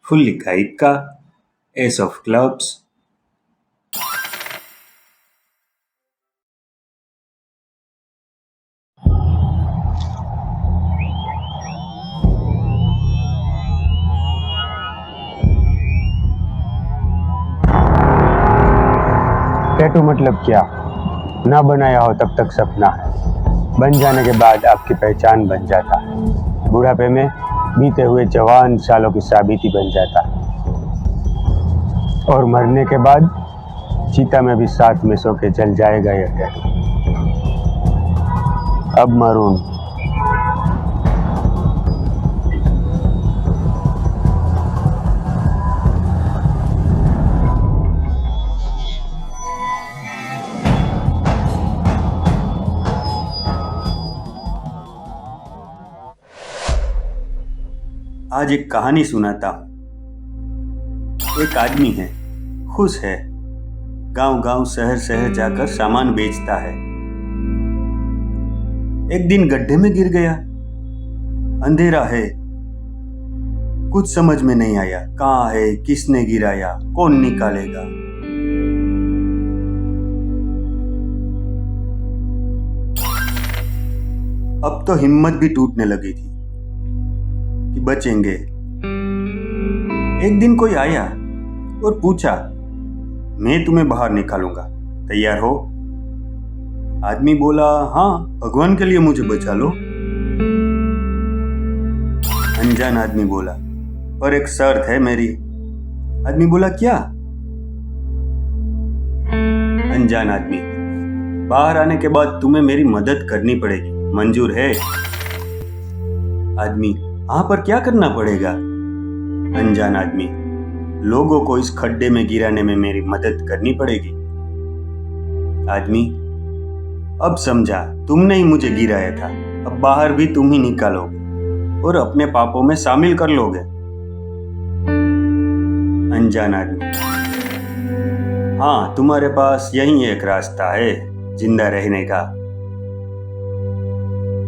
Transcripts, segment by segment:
Full Ikaika, Ace of Clubs. Tattoo मतलब क्या? ना बनाया हो तब तक सपना है, बन जाने के बाद आपकी पहचान बन जाता है, बुढ़ापे में बीते हुए जवान सालों की साबिती बन जाता है, और मरने के बाद चीता में भी साथ में सो के जल जाएगा यह टैटू। अब मरून। आज एक कहानी सुनाता हूँ। एक आदमी है, खुश है, गांव गांव शहर शहर जाकर सामान बेचता है। एक दिन गड्ढे में गिर गया। अंधेरा है, कुछ समझ में नहीं आया, कहाँ है, किसने गिराया, कौन निकालेगा। अब तो हिम्मत भी टूटने लगी थी कि बचेंगे। एक दिन कोई आया और पूछा, मैं तुम्हें बाहर निकालूंगा, तैयार हो? आदमी बोला, हाँ, भगवान के लिए मुझे बचा लो। अनजान आदमी बोला, पर एक शर्त है मेरी। आदमी बोला, क्या? अनजान आदमी, बाहर आने के बाद तुम्हें मेरी मदद करनी पड़ेगी, मंजूर है? आदमी, हाँ, पर क्या करना पड़ेगा? अनजान आदमी, लोगों को इस खड्डे में गिराने में मेरी मदद करनी पड़ेगी। आदमी, अब समझा, तुमने ही मुझे गिराया था, अब बाहर भी तुम ही निकालोगे और अपने पापों में शामिल कर लोगे। अनजान आदमी, हाँ, तुम्हारे पास यही एक रास्ता है जिंदा रहने का।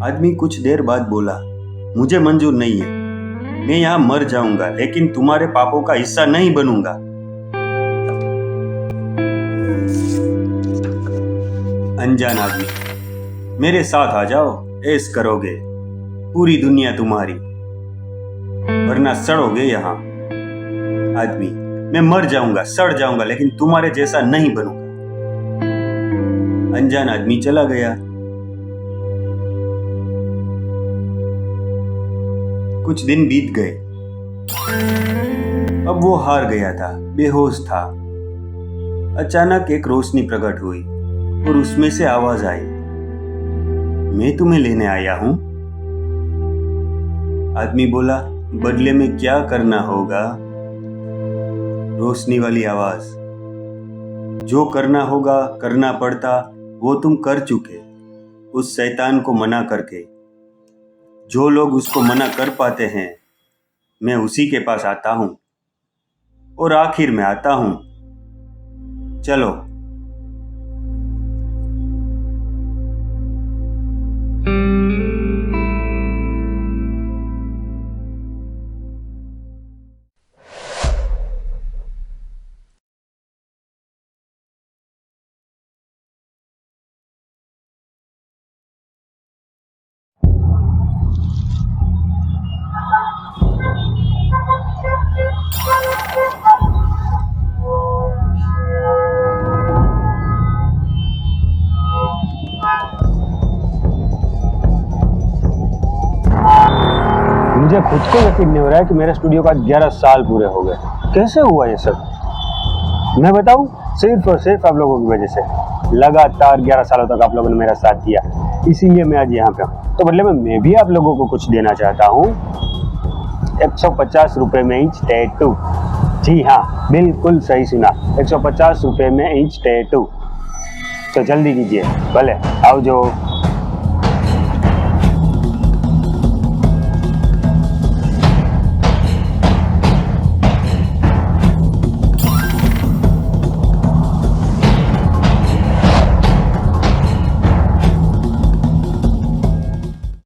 आदमी कुछ देर बाद बोला, मुझे मंजूर नहीं है, मैं यहां मर जाऊंगा, लेकिन तुम्हारे पापों का हिस्सा नहीं बनूंगा। अनजान आदमी, मेरे साथ आ जाओ, ऐश करोगे, पूरी दुनिया तुम्हारी, वरना सड़ोगे यहां। आदमी, मैं मर जाऊंगा, सड़ जाऊंगा, लेकिन तुम्हारे जैसा नहीं बनूंगा। अनजान आदमी चला गया। कुछ दिन बीत गए। अब वो हार गया था, बेहोश था। अचानक एक रोशनी प्रकट हुई और उसमें से आवाज आई, मैं तुम्हें लेने आया हूं। आदमी बोला, बदले में क्या करना होगा? रोशनी वाली आवाज, जो करना होगा, करना पड़ता, वो तुम कर चुके, उस शैतान को मना करके। जो लोग उसको मना कर पाते हैं, मैं उसी के पास आता हूं और आखिर में आता हूं। चलो। मुझे खुद को यकीन नहीं हो रहा है कि मेरे स्टूडियो का 11 साल पूरे हो गए। कैसे हुआ ये सब? मैं बताऊं, सिर्फ और सिर्फ आप लोगों की वजह से। लगातार 11 सालों तक आप लोगों ने मेरा साथ दिया, इसीलिए मैं आज यहाँ पे हूँ। तो बदले में मैं भी आप लोगों को कुछ देना चाहता हूँ। 150 रुपये में इंच टैटू। जी हाँ, बिल्कुल सही सुना, 150 रुपये में इंच टैटू। तो जल्दी कीजिए, भले आओ जो।